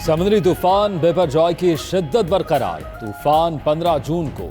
समुद्री तूफान बिपरजॉय की शिद्दत बरकरार। तूफान 15 जून को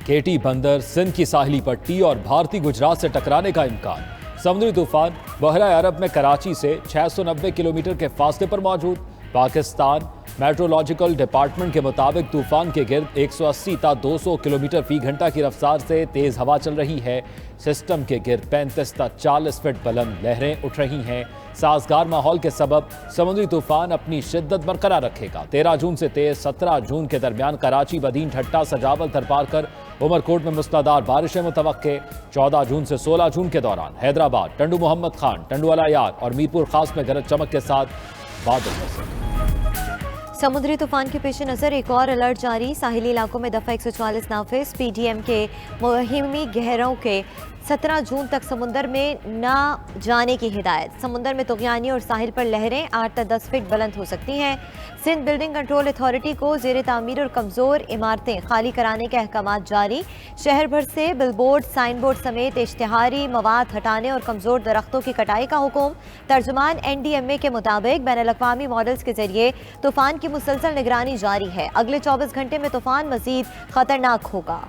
केटी बंदर, सिंध की साहिली पट्टी और भारतीय गुजरात से टकराने का इम्कान। समुद्री तूफान बहरा अरब में कराची से 690 किलोमीटर के फासले पर मौजूद। पाकिस्तान मेट्रोलॉजिकल डिपार्टमेंट के मुताबिक तूफान के गिर्द 180 ता 200 किलोमीटर फी घंटा की रफ्तार से तेज हवा चल रही है। सिस्टम के गिर्द 35 ता 40 फीट बुलंद लहरें उठ रही हैं। साजगार माहौल के सबब समुद्री तूफान अपनी शिद्दत बरकरार रखेगा। 13 जून से तेज 17 जून के दरमियान कराची, बदीन, ठट्टा, सजावल, थरपारकर, उमरकोट में मूसलाधार बारिशें मुतवक्के। 14 जून से 16 जून के दौरान हैदराबाद, टंडू मोहम्मद खान, टंडू अलायार और मीरपुर खास में गरज चमक के साथ बादल बरसे। समुद्री तूफान के पेश नज़र एक और अलर्ट जारी। साहिली इलाकों में दफ़ा 144 नाफिज। पीडीएम के मुहिमी गहरों के 17 जून तक समुंदर में ना जाने की हिदायत। समुंदर में तुग़यानी और साहिल पर लहरें 8 से 10 फीट बुलंद हो सकती हैं। सिंध बिल्डिंग कंट्रोल अथॉरिटी को ज़ेर तामीर और कमज़ोर इमारतें खाली कराने के अहकामात जारी। शहर भर से बिलबोर्ड, साइन बोर्ड समेत इश्तिहारी मवाद हटाने और कमज़ोर दरख्तों की कटाई का हुक्म। तर्जुमान NDMA के मुताबिक बैनुल-अक़वामी मॉडल्स के जरिए तूफ़ान की मुसलसल निगरानी जारी है। अगले 24 घंटे में तूफ़ान मज़ीद ख़तरनाक होगा।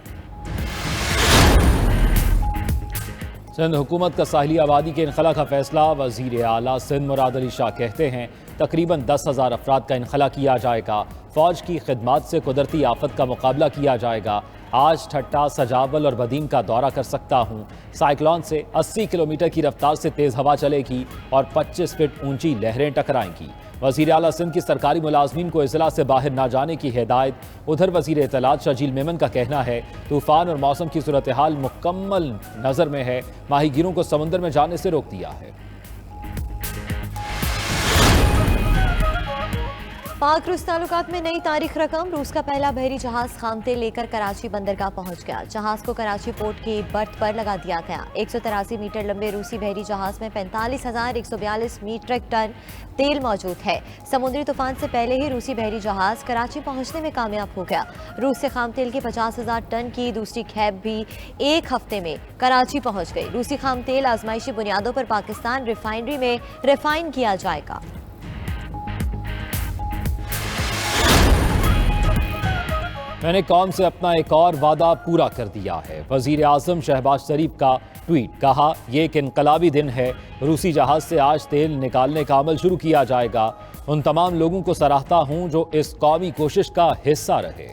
सिंध हुकूमत का साहिली आबादी के इनखला का फैसला। वज़ीर आला सिंध मुराद अली शाह कहते हैं तकरीबन 10,000 अफराद का इनखला किया जाएगा। फौज की खिदमात से कुदरती आफत का मुकाबला किया जाएगा। आज ठट्टा, सजावल और बदीन का दौरा कर सकता हूँ। साइक्लोन से 80 किलोमीटर की रफ्तार से तेज हवा चलेगी और 25 फीट ऊंची लहरें टकराएंगी। वज़ीर आला सिंध की सरकारी मुलाजमीन को इज़ला से बाहर ना जाने की हिदायत। उधर वज़ीर इत्तलात शजील मेमन का कहना है तूफ़ान और मौसम की सूरत हाल मुकम्मल नज़र में है। माहीगीरों को समुंदर में जाने से रोक दिया है। पाक रूस ताल्लुकात में नई तारीख रकम। रूस का पहला बहरी जहाज खामतेल लेकर कराची बंदरगाह पहुंच गया। जहाज को कराची पोर्ट की बर्थ पर लगा दिया गया। 183 मीटर लंबे रूसी बहरी जहाज में 45,142 मीट्रिक टन तेल मौजूद है। समुद्री तूफान से पहले ही रूसी बहरी जहाज कराची पहुंचने में कामयाब हो गया। रूस से खामतेल की 50,000 टन की दूसरी खेप भी एक हफ्ते में कराची पहुंच गई। रूसी खामतेल आजमाइशी बुनियादों पर पाकिस्तान रिफाइनरी में रिफाइन किया जाएगा। मैंने कौम से अपना एक और वादा पूरा कर दिया है। वज़ीर आज़म शहबाज शरीफ का ट्वीट। कहा यह एक इनकलाबी दिन है। रूसी जहाज से आज तेल निकालने का अमल शुरू किया जाएगा। उन तमाम लोगों को सराहता हूं जो इस कौमी कोशिश का हिस्सा रहे।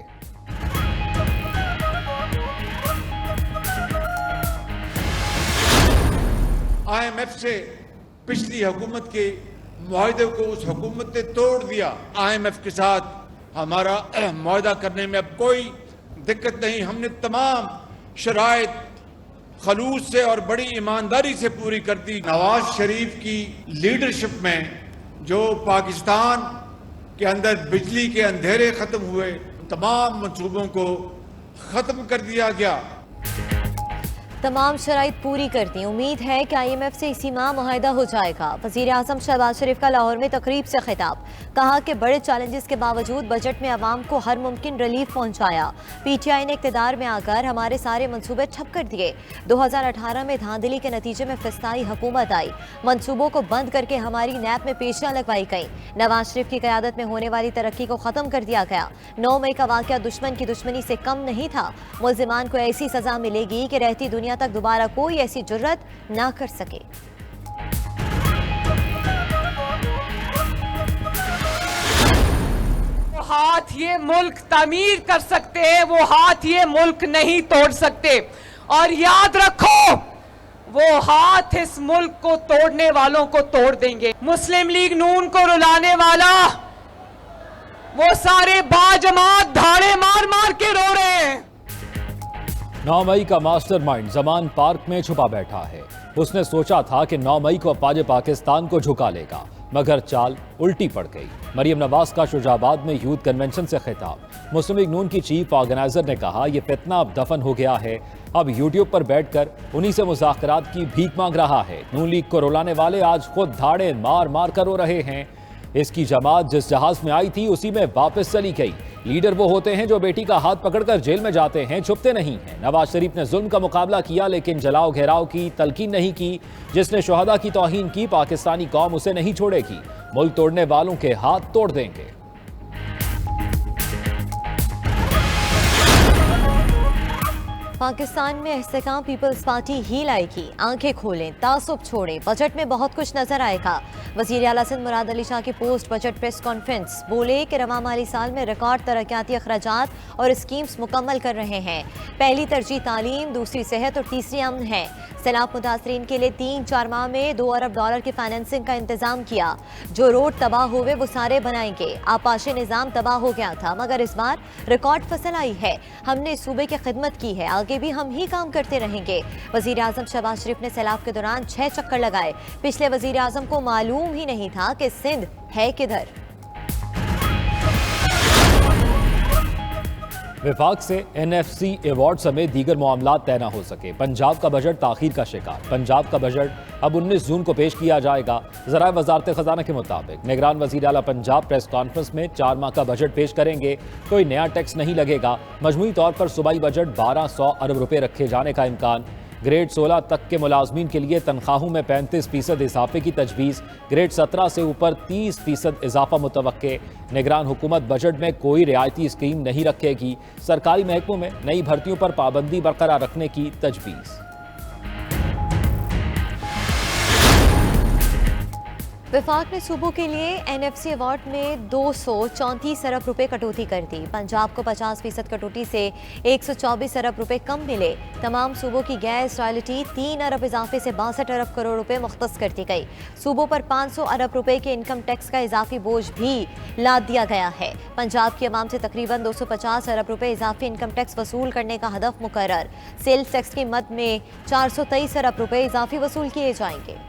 IMF से पिछली हुकूमत के मुआहदे को उस हुकूमत ने तोड़ दिया। IMF के साथ हमारा मुआहदा करने में अब कोई दिक्कत नहीं। हमने तमाम शराइत खलूस से और बड़ी ईमानदारी से पूरी कर दी। नवाज शरीफ की लीडरशिप में जो पाकिस्तान के अंदर बिजली के अंधेरे खत्म हुए, तमाम मंसूबों को खत्म कर दिया गया। तमाम शराइत पूरी कर दी। उम्मीद है कि IMF से इसी माह मुआहदा हो जाएगा। वज़ीर आज़म शहबाज शरीफ का लाहौर में तकरीब से खिताब। कहा कि बड़े चैलेंजेस के बावजूद बजट में आवाम को हर मुमकिन रिलीफ पहुंचाया। PTI ने इक़्तिदार में आकर हमारे सारे मंसूबे ठप कर दिए। 2018 में धांधली के नतीजे में फिस्ताई हुकूमत आई। मंसूबों को बंद करके हमारी नैप में पेशियां लगवाई गई। नवाज शरीफ की क़यादत में होने वाली तरक्की को ख़त्म कर दिया गया। 9 मई का वाक़या दुश्मन की दुश्मनी से कम नहीं था। मुल्ज़िमान को ऐसी सज़ा मिलेगी कि रहती दुनिया तक दोबारा कोई ऐसी जुर्रत ना कर सके। वो हाथ ये मुल्क तामीर कर सकते हैं, वो हाथ ये मुल्क नहीं तोड़ सकते। और याद रखो, वो हाथ इस मुल्क को तोड़ने वालों को तोड़ देंगे। मुस्लिम लीग नून को रुलाने वाला, वो सारे बाजमात धाड़े मार मार के रो रहे हैं। 9 मई का मास्टरमाइंड जमान पार्क में छुपा बैठा है। उसने सोचा था कि 9 मई को अफवाज पाकिस्तान को झुका लेगा, मगर चाल उल्टी पड़ गई। मरियम नवाज का शुजाबाद में यूथ कन्वेंशन से खिताब। मुस्लिम लीग नून की चीफ ऑर्गेनाइजर ने कहा यह फितना अब दफन हो गया है। अब यूट्यूब पर बैठकर उन्हीं से मुज़ाकरात की भीख मांग रहा है। नून लीग को रुलाने वाले आज खुद धाड़े मार मार कर रो रहे हैं। इसकी जमात जिस जहाज में आई थी उसी में वापस चली गई। लीडर वो होते हैं जो बेटी का हाथ पकड़कर जेल में जाते हैं, छुपते नहीं हैं। नवाज शरीफ ने जुल्म का मुकाबला किया लेकिन जलाओ घेराव की तलकीन नहीं की। जिसने शुहदा की तौहीन की, पाकिस्तानी कौम उसे नहीं छोड़ेगी। मुल्क तोड़ने वालों के हाथ तोड़ देंगे। पाकिस्तान में इस्तेकाम पीपल्स पार्टी ही लाएगी, आंखें खोलें, तासुब छोड़ें, बजट में बहुत कुछ नजर आएगा। वजीर आला सिंध मुराद अली शाह की पोस्ट बजट प्रेस कॉन्फ्रेंस, बोले कि रवा माली साल में रिकॉर्ड तरक्याती अखराजात और स्कीम्स मुकम्मल कर रहे हैं। पहली तरजीह तालीम, दूसरी सेहत और तीसरी अमन है। सैलाब मुतासरीन के लिए 3-4 माह में $2 अरब की फाइनेंसिंग का इंतजाम किया। जो रोड तबाह हुए वो सारे बनाएंगे। आपाशी निज़ाम तबाह हो गया था मगर इस बार रिकॉर्ड फसल आई है। हमने सूबे की खिदमत की है, आगे भी हम ही काम करते रहेंगे। वजीर आजम शहबाज शरीफ ने सैलाब के दौरान 6 चक्कर लगाए। पिछले वजीर आजम को मालूम ही नहीं था कि सिंध है किधर। विफाक से NFC अवार्ड समेत दीगर मामला तय न हो सके। पंजाब का बजट ताखीर का शिकार। पंजाब का बजट अब 19 जून को पेश किया जाएगा। ज़राए वजारत खजाना के मुताबिक निगरान वज़ीर आला पंजाब प्रेस कॉन्फ्रेंस में 4 माह का बजट पेश करेंगे। कोई नया टैक्स नहीं लगेगा। मजमूई तौर पर सूबाई बजट 1200 अरब रुपए रखे जाने का इम्कान। ग्रेड 16 तक के मुलाजमीन के लिए तनख्वाहों में 35% इजाफे की तजवीज़। ग्रेड 17 से ऊपर 30% इजाफा मुतवक्के। निगरान हुकूमत बजट में कोई रियायती स्कीम नहीं रखेगी। सरकारी महकमों में नई भर्तियों पर पाबंदी बरकरार रखने की तजवीज़। विफाक ने सूबों के लिए NFC अवार्ड में 234 अरब रुपए कटौती कर दी। पंजाब को 50% कटौती से 124 अरब रुपए कम मिले। तमाम सूबों की गैस रॉयल्टी 3 अरब इजाफे से 62 अरब करोड़ रुपए मुख्तस कर दी गई। सूबों पर 500 अरब रुपए के इनकम टैक्स का इजाफी बोझ भी लाद दिया गया है। पंजाब की आवाम से तकरीबन 250 अरब रुपए इजाफी इनकम टैक्स वसूल करने का हदफ मुकर्रर। सेल्स टैक्स की मद में 423 अरब रुपए इजाफी वसूल किए जाएंगे।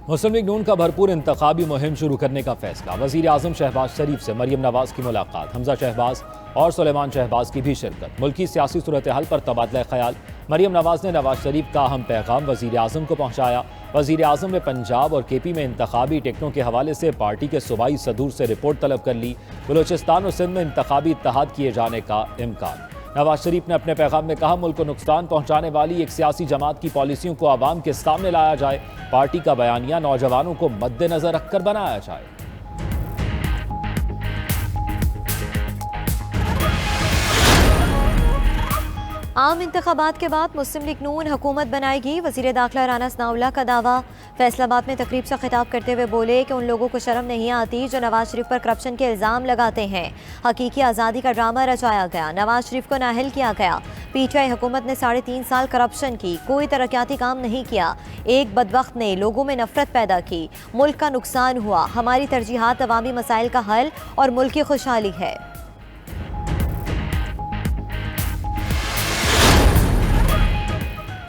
मुस्लिम लीग नून का भरपूर इंतखाबी मुहिम शुरू करने का फैसला। वजीर आजम शहबाज शरीफ से मरियम नवाज की मुलाकात। हमजा शहबाज और सुलेमान शहबाज की भी शिरकत। मुल्की सियासी सूरत हाल पर तबादला ख्याल। मरियम नवाज ने नवाज शरीफ का अहम पैगाम वजीर आजम को पहुँचाया। वजीर आजम ने पंजाब और KP में इंतखाबी टिकटों के हवाले से पार्टी के सूबाई सदूर से रिपोर्ट तलब कर ली। बलूचिस्तान और सिंध में इंतखाबी इत्तेहाद किए जाने का इम्कान। नवाज शरीफ ने अपने पैगाम में कहा, मुल्क को नुकसान पहुंचाने वाली एक सियासी जमात की पॉलिसियों को आवाम के सामने लाया जाए। पार्टी का बयानिया नौजवानों को मद्देनजर रखकर बनाया जाए। आम इंतखाबात के बाद मुस्लिम लीग नून हुकूमत बनाएगी। वजीर दाखिला राना सनाउल्लाह का दावा। फैसलाबाद में तकरीब से खिताब करते हुए बोले कि उन लोगों को शर्म नहीं आती जो नवाज शरीफ पर करप्शन के इल्ज़ाम लगाते हैं। हकीकी आज़ादी का ड्रामा रचाया गया, नवाज शरीफ को नाअहल किया गया। PTI हुकूमत ने 3.5 साल करप्शन की, कोई तरक्याती काम नहीं किया। एक बदबख्त ने लोगों में नफरत पैदा की, मुल्क का नुकसान हुआ। हमारी तरजीहात अवामी मसाइल का हल और मुल्क की खुशहाली है।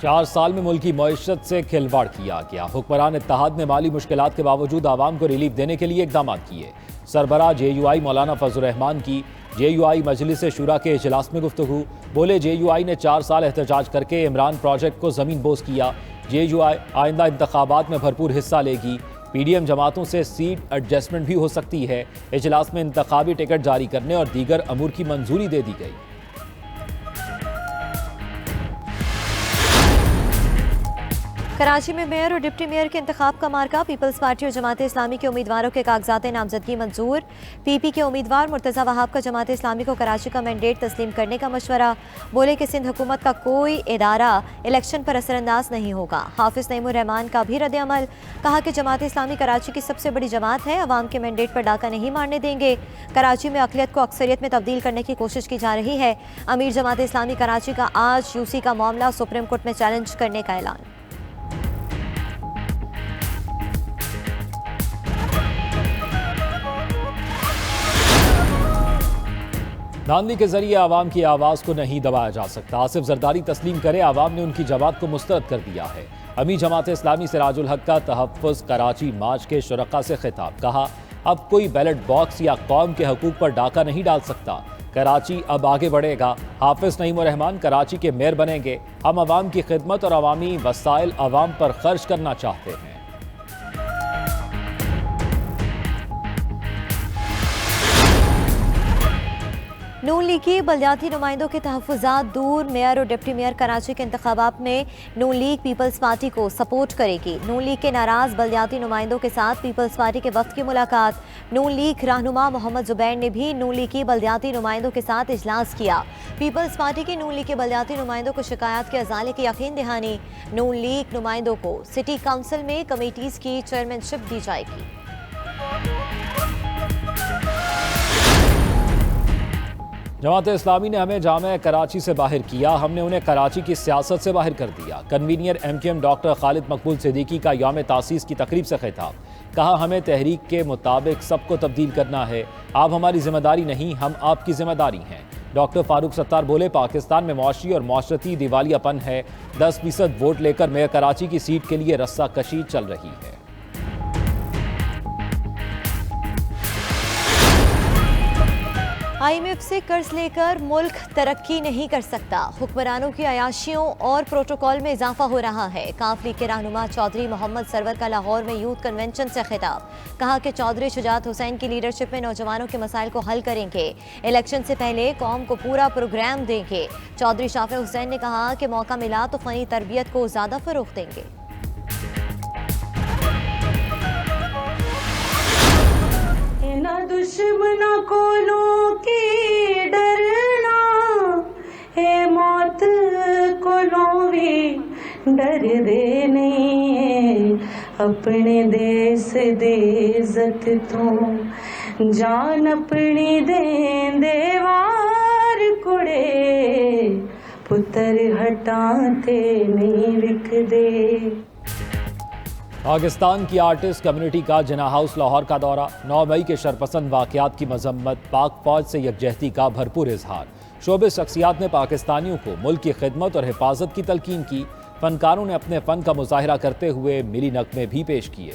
4 साल में मुल्क की मईशत से खिलवाड़ किया गया। हुक्मरान इत्तेहाद ने माली मुश्किलात के बावजूद आवाम को रिलीफ देने के लिए इकदाम किए। सरबराह JUI मौलाना फजल रहमान की JUI मजलिस शूरा के इजलास में गुफ्तगू। बोले, JUI ने 4 साल एहतजाज करके इमरान प्रोजेक्ट को ज़मीन बोस किया। JUI आइंदा इंतखाबात में भरपूर हिस्सा लेगी। PDM जमातों से सीट एडजस्टमेंट भी हो सकती है। इजलास में इंतखाबी टिकट जारी करने और दीगर अमूर की मंजूरी दे दी गई। कराची में मेयर और डिप्टी मेयर के इंतखाब का मार्का। पीपल्स पार्टी और जमात इस्लामी के उम्मीदवारों के कागजात नामजदगी मंजूर। PP के उम्मीदवार मुर्तज़ा वहाब का जमात इस्लामी को कराची का मैंडेट तस्लीम करने का मशवरा। बोले कि सिंध हुकूमत का कोई इदारा इलेक्शन पर असरअंदाज नहीं होगा। हाफिज नईमुर रहमान का भी रद्द-ए-अमल। कहा कि जमात इस्लामी कराची की सबसे बड़ी जमात है, अवाम के मैंडेट पर डाका नहीं मारने देंगे। कराची में अक़लियत को अक्सरियत में तब्दील करने की कोशिश की जा रही है। अमीर जमात इस्लामी कराची का आज UC का मामला सुप्रीम कोर्ट में चैलेंज करने का ऐलान। धांधली के जरिए आवाम की आवाज़ को नहीं दबाया जा सकता। आसिफ जरदारी तस्लीम करे, आवाम ने उनकी जमात को मुस्तरद कर दिया है। अमीर जमात इस्लामी सिराजुल हक का तहफ़्फ़ुज़ कराची मार्च के शुरका से खिताब। कहा, अब कोई बैलेट बॉक्स या कौम के हकूक़ पर डाका नहीं डाल सकता। कराची अब आगे बढ़ेगा। हाफिज नईमुर रहमान कराची के मेयर बनेंगे। हम आवाम की खिदमत और अवामी वसाइल आवाम पर खर्च करना चाहते हैं। नून लीग की बलदियाती नुमाइंदों के तहफ़्फ़ुज़ात दूर। मेयर और डिप्टी मेयर कराची के इंतखाबात में नून लीग पीपल्स पार्टी को सपोर्ट करेगी। नून लीग के नाराज़ बलदियाती नुमाइंदों के साथ पीपल्स पार्टी के वफ़द की मुलाकात। नून लीग रहनुमा मोहम्मद जुबैर ने भी नून लीग की बलदियाती नुमाइंदों के साथ इजलास किया। पीपल्स पार्टी की नून लीग के बलदियाती नुमाइंदों को शिकायत के अजाले की यकीन दहानी। नून लीग नुमाइंदों को सिटी काउंसिल में कमेटीज़ की चेयरमैनशिप दी जाएगी। जमात इस्लामी ने हमें जामे कराची से बाहर किया, हमने उन्हें कराची की सियासत से बाहर कर दिया। कन्वीनियर MKM डॉक्टर खालिद मकबूल सिद्दीकी का यौम तासीस की तकरीब से खिताब। कहा, हमें तहरीक के मुताबिक सबको तब्दील करना है। आप हमारी जिम्मेदारी नहीं, हम आपकी जिम्मेदारी हैं। डॉक्टर फारूक सत्तार बोले, पाकिस्तान में मुआशी और माशरती दिवालियापन है। 10% वोट लेकर मेयर कराची की सीट के लिए रस्साकशी चल रही है। IMF से कर्ज लेकर मुल्क तरक्की नहीं कर सकता। हुक्मरानों की अयाशियों और प्रोटोकॉल में इजाफा हो रहा है। काफ लीग के रहनुमा चौधरी मोहम्मद सरवर का लाहौर में यूथ कन्वेंशन से खिताब। कहा कि चौधरी शुजात हुसैन की लीडरशिप में नौजवानों के मसाइल को हल करेंगे। इलेक्शन से पहले कौम को पूरा प्रोग्राम देंगे। चौधरी शाफे हुसैन ने कहा कि मौका मिला तो फनी तरबियत को ज्यादा फरोग देंगे। दुश्मना कोलों की डरना है, मौत कोलों भी डर दे नहीं। अपने देश दे इज्जत तो जान अपनी दे देवार कुड़े, पुत्र हटाते नहीं विक दे। पाकिस्तान की आर्टिस्ट कम्युनिटी का जिन्ना हाउस लाहौर का दौरा। 9 मई के शरपसंद वाक़यात की मजम्मत, पाक फौज से यकजहती का भरपूर इजहार। शोबे शख्सियात ने पाकिस्तानियों को मुल्क की खिदमत और हिफाजत की तलकीन की। फनकारों ने अपने फ़न का मुजाहरा करते हुए मिली नगमे भी पेश किए।